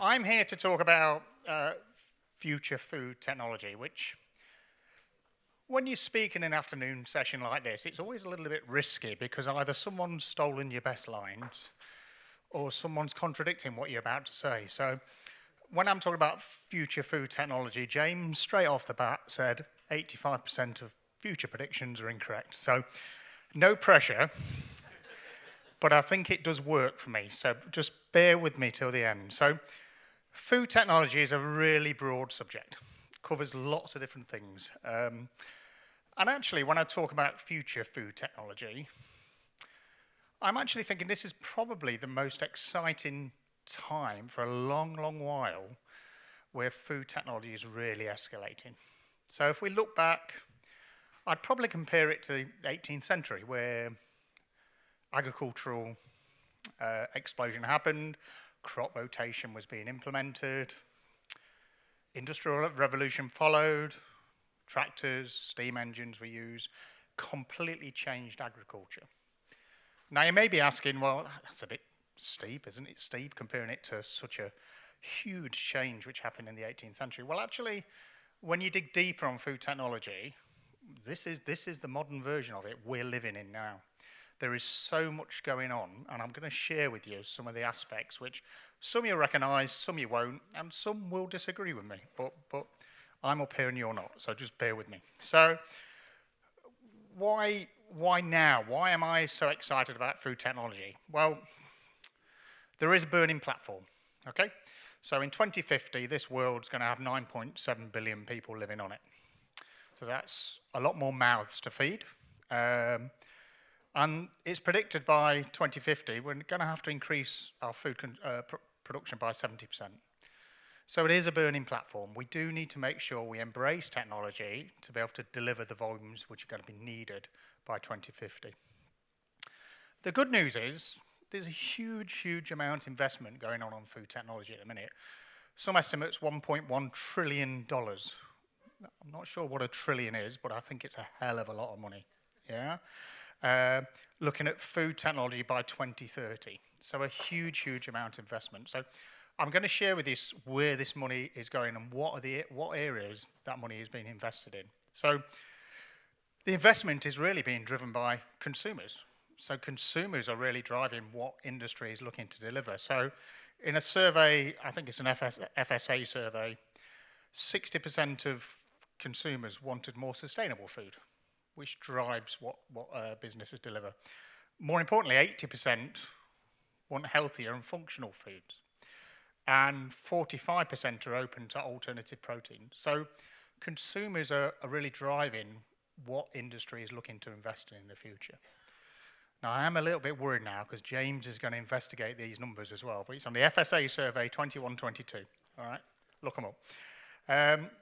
I'm here to talk about future food technology, which, when you speak in an afternoon session like this, it's always a little bit risky because either someone's stolen your best lines or someone's contradicting what you're about to say. So when I'm talking about future food technology, James, straight off the bat, said 85% of future predictions are incorrect. So no pressure, but I think it does work for me. So just bear with me till the end. So food technology is a really broad subject. It covers lots of different things. And actually, when I talk about future food technology, I'm actually thinking this is probably the most exciting time for a long, long while where food technology is really escalating. So if we look back, I'd probably compare it to the 18th century, where agricultural explosion happened, crop rotation was being implemented, industrial revolution followed, tractors, steam engines were used, completely changed agriculture. Now you may be asking, well, that's a bit steep, isn't it, Steve, comparing it to such a huge change which happened in the 18th century? Well, actually, when you dig deeper on food technology, this is the modern version of it we're living in now. There is so much going on, and I'm going to share with you some of the aspects which some you'll recognise, some you won't, and some will disagree with me, but I'm up here and you're not, so just bear with me. So why now? Why am I so excited about food technology? Well, there is a burning platform, okay? So in 2050, this world's going to have 9.7 billion people living on it. So that's a lot more mouths to feed. And it's predicted by 2050, we're going to have to increase our food production by 70%. So it is a burning platform. We do need to make sure we embrace technology to be able to deliver the volumes which are going to be needed by 2050. The good news is there's a huge, huge amount of investment going on food technology at the minute. Some estimates $1.1 trillion. I'm not sure what a trillion is, but I think it's a hell of a lot of money. Yeah. Looking at food technology by 2030. So a huge, huge amount of investment. So I'm going to share with you where this money is going and what areas that money is being invested in. So the investment is really being driven by consumers. So consumers are really driving what industry is looking to deliver. So in a survey, I think it's an FSA survey, 60% of consumers wanted more sustainable food, which drives what businesses deliver. More importantly, 80% want healthier and functional foods. And 45% are open to alternative protein. So consumers are really driving what industry is looking to invest in the future. Now, I am a little bit worried now because James is going to investigate these numbers as well. But it's on the FSA survey 21-22. All right, look them up.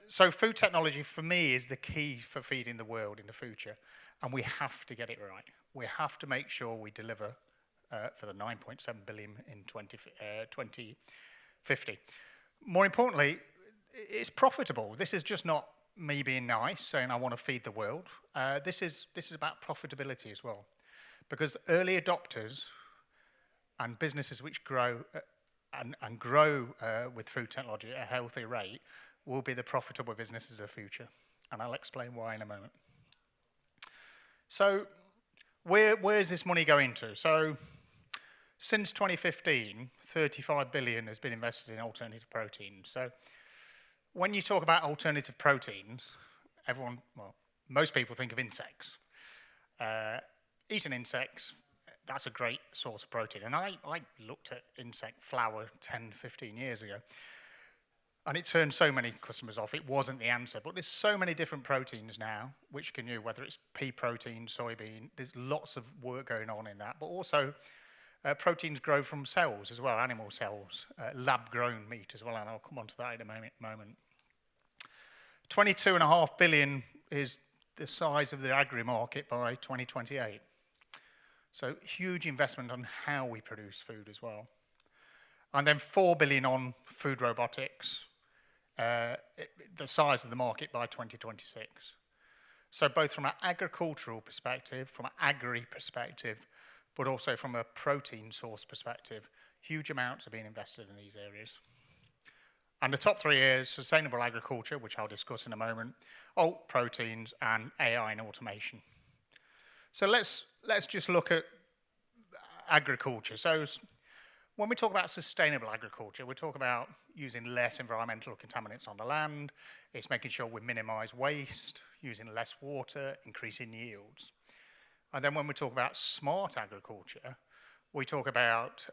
So food technology, for me, is the key for feeding the world in the future. And we have to get it right. We have to make sure we deliver for the 9.7 billion in 2050. More importantly, it's profitable. This is just not me being nice, saying I want to feed the world. This is about profitability as well. Because early adopters and businesses which grow and grow with food technology at a healthy rate will be the profitable businesses of the future. And I'll explain why in a moment. So where is this money going to? So since 2015, 35 billion has been invested in alternative proteins. So when you talk about alternative proteins, most people think of insects. Eating insects, that's a great source of protein. And I looked at insect flour 10, 15 years ago, and it turned so many customers off. It wasn't the answer. But there's so many different proteins now, which can use, whether it's pea protein, soybean, there's lots of work going on in that. But also, proteins grow from cells as well, animal cells, lab-grown meat as well, and I'll come on to that in a moment. 22.5 billion is the size of the agri-market by 2028. So huge investment on how we produce food as well. And then 4 billion on food robotics, the size of the market by 2026. So both from an agricultural perspective, from an agri perspective, but also from a protein source perspective, huge amounts are being invested in these areas. And the top three is sustainable agriculture, which I'll discuss in a moment, alt proteins, and AI and automation. So let's just look at agriculture. So when we talk about sustainable agriculture, we talk about using less environmental contaminants on the land. It's making sure we minimize waste, using less water, increasing yields. And then when we talk about smart agriculture, we talk about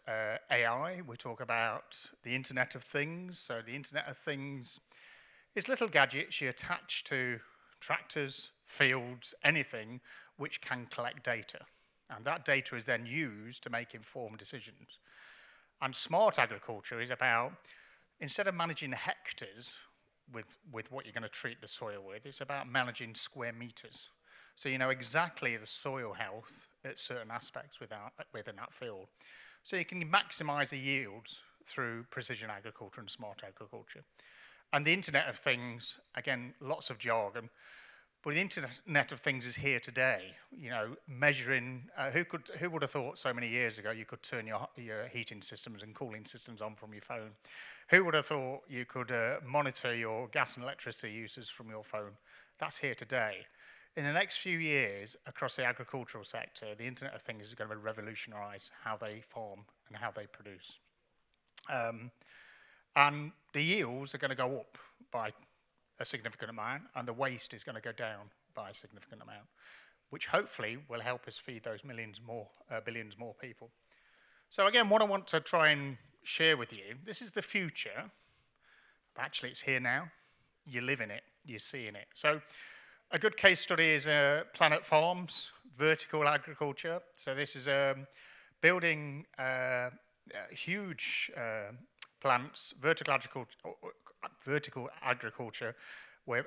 AI, we talk about the Internet of Things. So the Internet of Things is little gadgets you attach to tractors, fields, anything which can collect data. And that data is then used to make informed decisions. And smart agriculture is about, instead of managing hectares with what you're going to treat the soil with, it's about managing square meters. So you know exactly the soil health at certain aspects within that field. So you can maximize the yields through precision agriculture and smart agriculture. And the Internet of Things, again, lots of jargon, but the Internet of Things is here today. You know, measuring, who would have thought so many years ago you could turn your heating systems and cooling systems on from your phone? Who would have thought you could monitor your gas and electricity uses from your phone? That's here today. In the next few years, across the agricultural sector, the Internet of Things is going to revolutionize how they farm and how they produce. And the yields are going to go up by a significant amount, and the waste is going to go down by a significant amount, which hopefully will help us feed those billions more people. So again, what I want to try and share with you, this is the future, but actually it's here now. You live in it, you're seeing it. So a good case study is Planet Farms, vertical agriculture. So this is building huge plants, vertical agriculture, where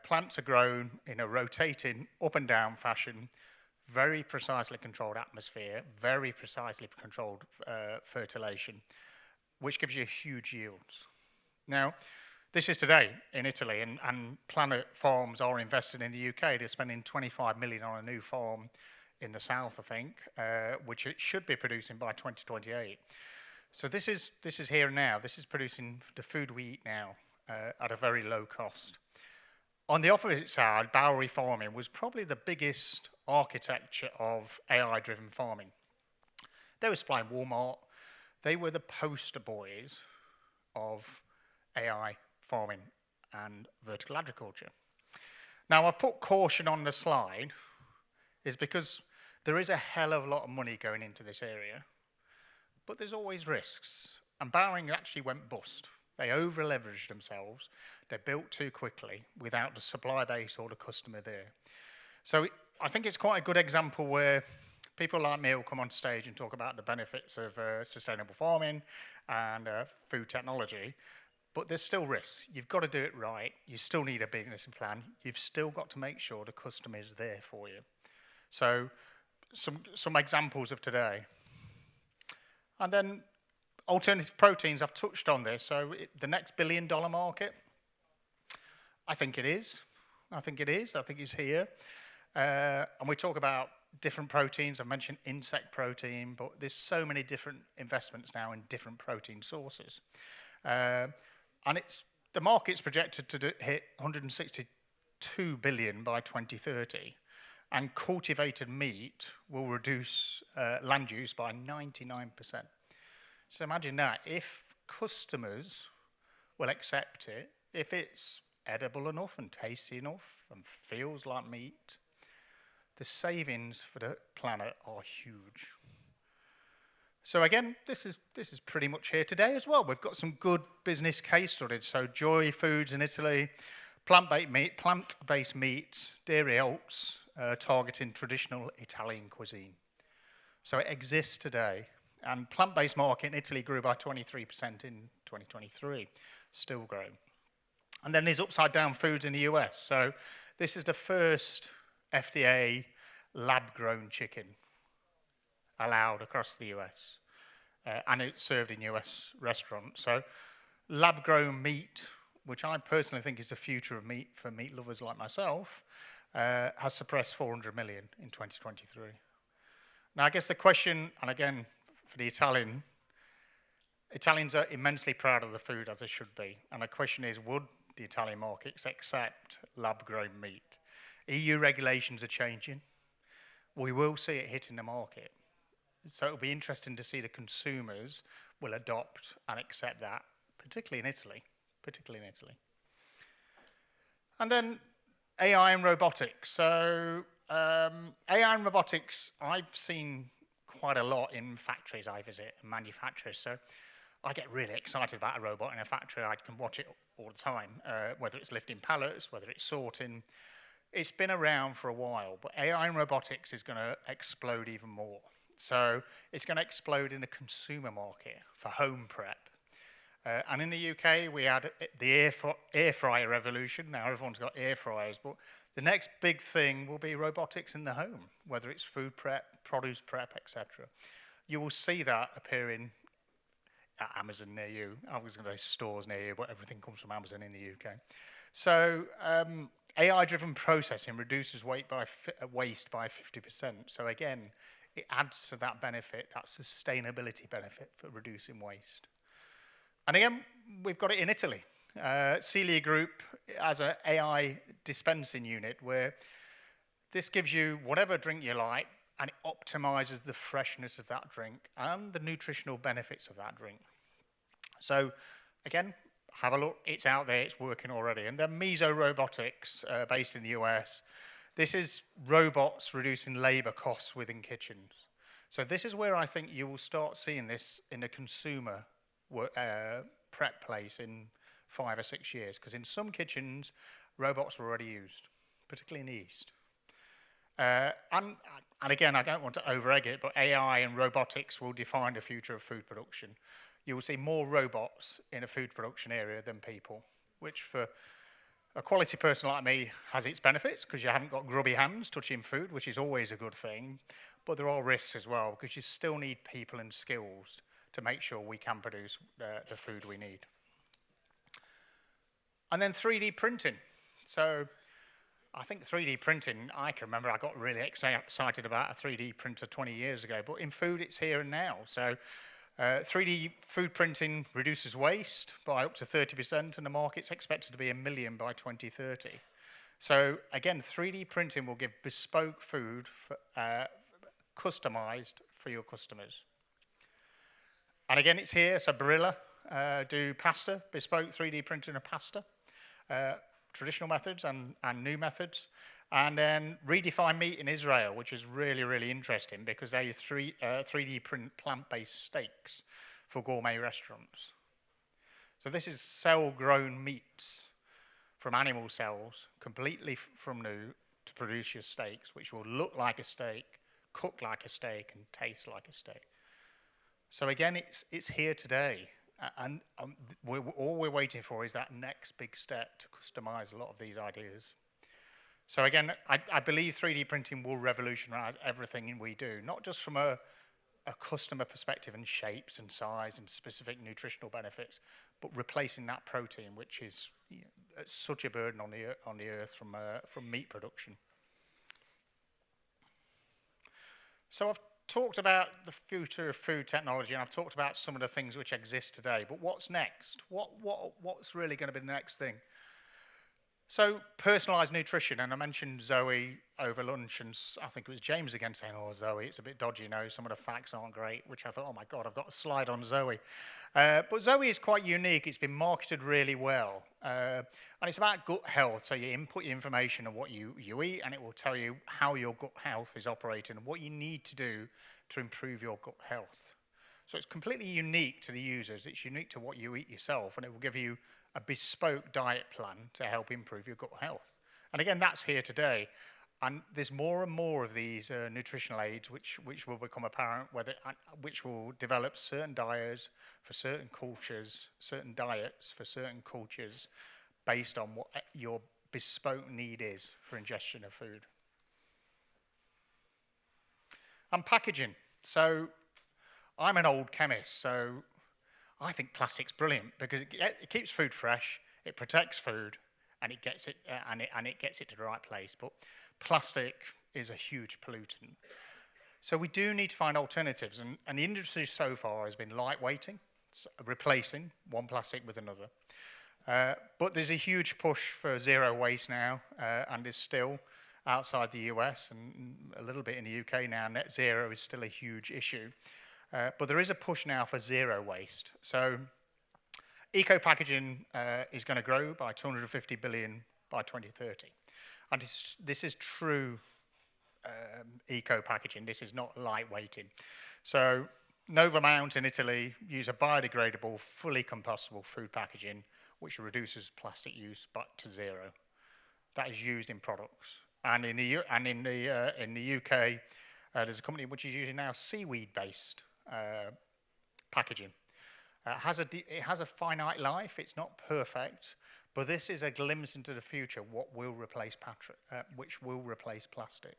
plants are grown in a rotating up and down fashion, very precisely controlled atmosphere, very precisely controlled fertilization, which gives you huge yields. Now, this is today in Italy, and Planet Farms are invested in the UK. They're spending 25 million on a new farm in the south, I think, which it should be producing by 2028. So this is here and now. This is producing the food we eat now at a very low cost. On the opposite side, Bowery farming was probably the biggest architecture of AI-driven farming. They were supplying Walmart. They were the poster boys of AI farming and vertical agriculture. Now, I've put caution on the slide is because there is a hell of a lot of money going into this area, but there's always risks. And Bowery actually went bust. They over-leveraged themselves. They built too quickly without the supply base or the customer there. So I think it's quite a good example where people like me will come on stage and talk about the benefits of sustainable farming and food technology, but there's still risks. You've got to do it right. You still need a business plan. You've still got to make sure the customer is there for you. So some examples of today. And then alternative proteins, I've touched on this. So the next billion-dollar market, I think it is. I think it's here. And we talk about different proteins. I've mentioned insect protein, but there's so many different investments now in different protein sources. And the market's projected to hit 162 billion by 2030. And cultivated meat will reduce land use by 99%. So imagine that. If customers will accept it, if it's edible enough and tasty enough and feels like meat, the savings for the planet are huge. So again, this is pretty much here today as well. We've got some good business case studies. So Joy Foods in Italy, plant-based meats, dairy oats, targeting traditional Italian cuisine. So it exists today. And plant-based market in Italy grew by 23% in 2023, still growing. And then there's upside down foods in the US. So this is the first FDA lab-grown chicken allowed across the US. And it's served in US restaurants. So lab-grown meat, which I personally think is the future of meat for meat lovers like myself, has suppressed 400 million in 2023. Now, I guess the question, and again, for the Italian, Italians are immensely proud of the food, as they should be. And the question is, would the Italian markets accept lab-grown meat? EU regulations are changing. We will see it hitting the market. So it'll be interesting to see the consumers will adopt and accept that, particularly in Italy. And then AI and robotics. So AI and robotics, I've seen quite a lot in factories I visit, and manufacturers. So I get really excited about a robot in a factory. I can watch it all the time, whether it's lifting pallets, whether it's sorting. It's been around for a while, but AI and robotics is going to explode even more. So it's going to explode in the consumer market for home prep. And in the UK, we had the air fryer revolution. Now everyone's got air fryers, but the next big thing will be robotics in the home, whether it's food prep, produce prep, etc. You will see that appearing at Amazon near you. I was going to say stores near you, but everything comes from Amazon in the UK. So AI-driven processing reduces waste by 50%. So again, it adds to that benefit, that sustainability benefit for reducing waste. And again, we've got it in Italy. Celia Group has an AI dispensing unit where this gives you whatever drink you like, and it optimizes the freshness of that drink and the nutritional benefits of that drink. So again, have a look. It's out there. It's working already. And then Meso Robotics, based in the US. This is robots reducing labor costs within kitchens. So this is where I think you will start seeing this in the consumer prep place in 5 or 6 years, because in some kitchens, robots are already used, particularly in the East. And again, I don't want to over-egg it, but AI and robotics will define the future of food production. You will see more robots in a food production area than people, which for a quality person like me has its benefits, because you haven't got grubby hands touching food, which is always a good thing, but there are risks as well, because you still need people and skills to make sure we can produce the food we need. And then 3D printing. So I think 3D printing, I can remember I got really excited about a 3D printer 20 years ago, but in food it's here and now. So 3D food printing reduces waste by up to 30%, and the market's expected to be 1 million by 2030. So again, 3D printing will give bespoke food customized for your customers. And again, it's here. So Barilla do pasta, bespoke 3D printing of pasta, traditional methods and new methods. And then Redefine Meat in Israel, which is really, really interesting, because they 3D print plant-based steaks for gourmet restaurants. So this is cell-grown meats from animal cells, completely from new, to produce your steaks, which will look like a steak, cook like a steak, and taste like a steak. So again, it's here today, and all we're waiting for is that next big step to customize a lot of these ideas. So again, I believe 3D printing will revolutionize everything we do, not just from a customer perspective and shapes and size and specific nutritional benefits, but replacing that protein, which is such a burden on the earth from meat production. So I've talked about the future of food technology, and I've talked about some of the things which exist today, but what's next? What's really going to be the next thing? So personalised nutrition, and I mentioned Zoe over lunch, and I think it was James again saying, oh, Zoe, it's a bit dodgy, you know, some of the facts aren't great, which I thought, oh my God, I've got a slide on Zoe. But Zoe is quite unique. It's been marketed really well. And it's about gut health. So you input your information on what you eat, and it will tell you how your gut health is operating and what you need to do to improve your gut health. So it's completely unique to the users. It's unique to what you eat yourself, and it will give you a bespoke diet plan to help improve your gut health. And again, that's here today. And there's more and more of these nutritional aids which will become apparent, which will develop certain diets for certain cultures, certain diets for certain cultures, based on what your bespoke need is for ingestion of food. And packaging. So I'm an old chemist, so I think plastic's brilliant because it keeps food fresh, it protects food, and it gets it it gets it to the right place. But plastic is a huge pollutant. So we do need to find alternatives, and the industry so far has been lightweighting. replacing one plastic with another. But there's a huge push for zero waste now, and is still outside the US and a little bit in the UK now. Net zero is still a huge issue. But there is a push now for zero waste. So eco-packaging is going to grow by 250 billion by 2030. And this is true eco-packaging. This is not lightweighting. So Nova Mount in Italy use a biodegradable, fully compostable food packaging, which reduces plastic use back to zero. That is used in products. And in the UK, there's a company which is using now seaweed-based packaging. It has a finite life. It's not perfect, but this is a glimpse into the future. What will replace which will replace plastic?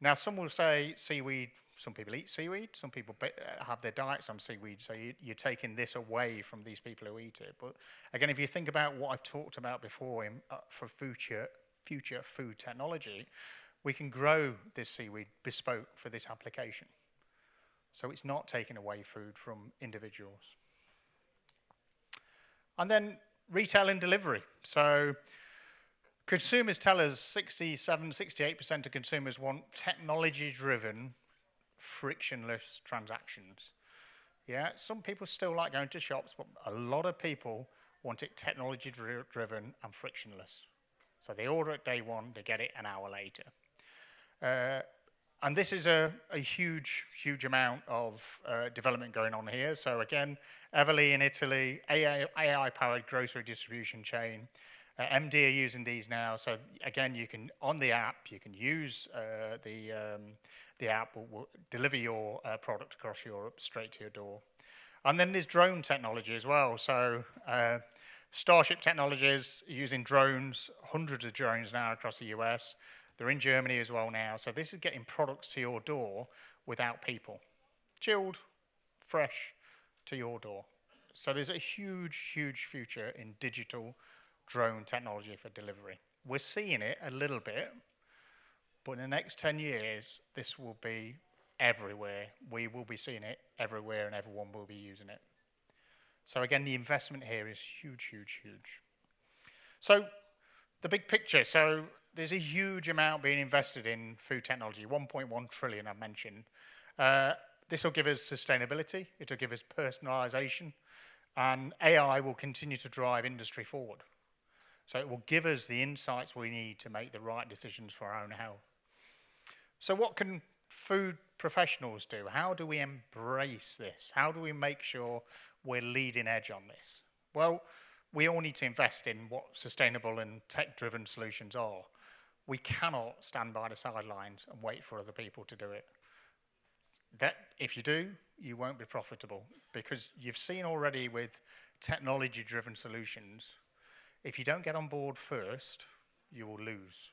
Now, some will say seaweed. Some people eat seaweed. Some people have their diets on seaweed. So you're taking this away from these people who eat it. But again, if you think about what I've talked about before for future food technology, we can grow this seaweed bespoke for this application. So it's not taking away food from individuals. And then retail and delivery. So consumers tell us 67, 68% of consumers want technology-driven, frictionless transactions. Yeah, some people still like going to shops, but a lot of people want it technology-driven and frictionless. So they order it day one, they get it an hour later. And this is a huge, huge amount of development going on here. So again, Everly in Italy, AI-powered grocery distribution chain. MD are using these now. So again, you can, on the app, you can use the app will deliver your product across Europe straight to your door. And then there's drone technology as well. So Starship Technologies using drones, hundreds of drones now across the US. They're in Germany as well now. So this is getting products to your door without people. Chilled, fresh, to your door. So there's a huge, huge future in digital drone technology for delivery. We're seeing it a little bit, but in the next 10 years, this will be everywhere. We will be seeing it everywhere and everyone will be using it. So again, the investment here is huge, huge, huge. So the big picture. So there's a huge amount being invested in food technology, 1.1 trillion I mentioned. This will give us sustainability, it will give us personalization, and AI will continue to drive industry forward. So it will give us the insights we need to make the right decisions for our own health. So what can food professionals do? How do we embrace this? How do we make sure we're leading edge on this? Well, we all need to invest in what sustainable and tech-driven solutions are. We cannot stand by the sidelines and wait for other people to do it. That, if you do, you won't be profitable, because you've seen already with technology-driven solutions, if you don't get on board first, you will lose.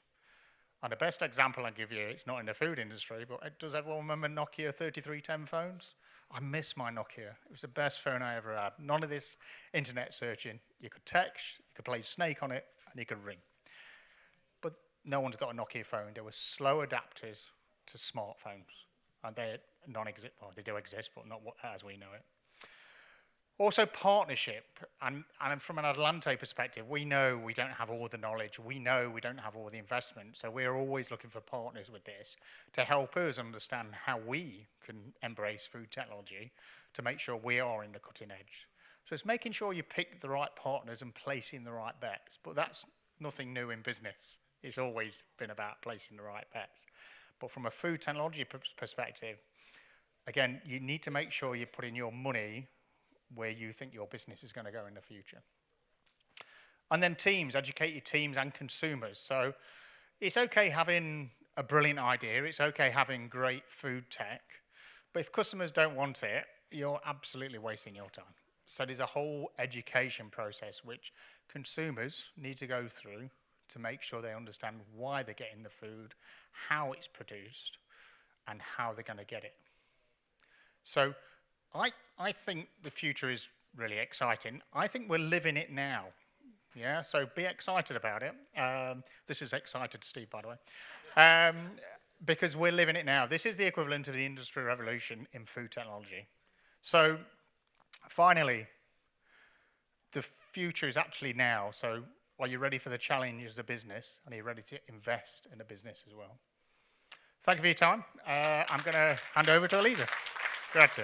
And the best example I give you, it's not in the food industry, but does everyone remember Nokia 3310 phones? I miss my Nokia. It was the best phone I ever had. None of this internet searching. You could text, you could play Snake on it, and you could ring. But no one's got a Nokia phone. There were slow adapters to smartphones. And they're non-exist, well, they do exist, but not as we know it. Also partnership, and from an Atlante perspective, we know we don't have all the knowledge, we know we don't have all the investment, so we're always looking for partners with this to help us understand how we can embrace food technology to make sure we are in the cutting edge. So it's making sure you pick the right partners and placing the right bets, but that's nothing new in business. It's always been about placing the right bets. But from a food technology perspective, again, you need to make sure you're putting your money where you think your business is going to go in the future. And then teams, educate your teams and consumers. So it's okay having a brilliant idea, it's okay having great food tech, but if customers don't want it, you're absolutely wasting your time. So there's a whole education process which consumers need to go through to make sure they understand why they're getting the food, how it's produced, and how they're going to get it. So I think the future is really exciting. I think we're living it now. Yeah, so be excited about it. This is excited Steve, by the way. Because we're living it now. This is the equivalent of the Industrial Revolution in food technology. So Finally, the future is actually now. So are you ready for the challenge as a business? And are you ready to invest in a business as well? Thank you for your time. I'm going to hand over to Elisa. Grazie.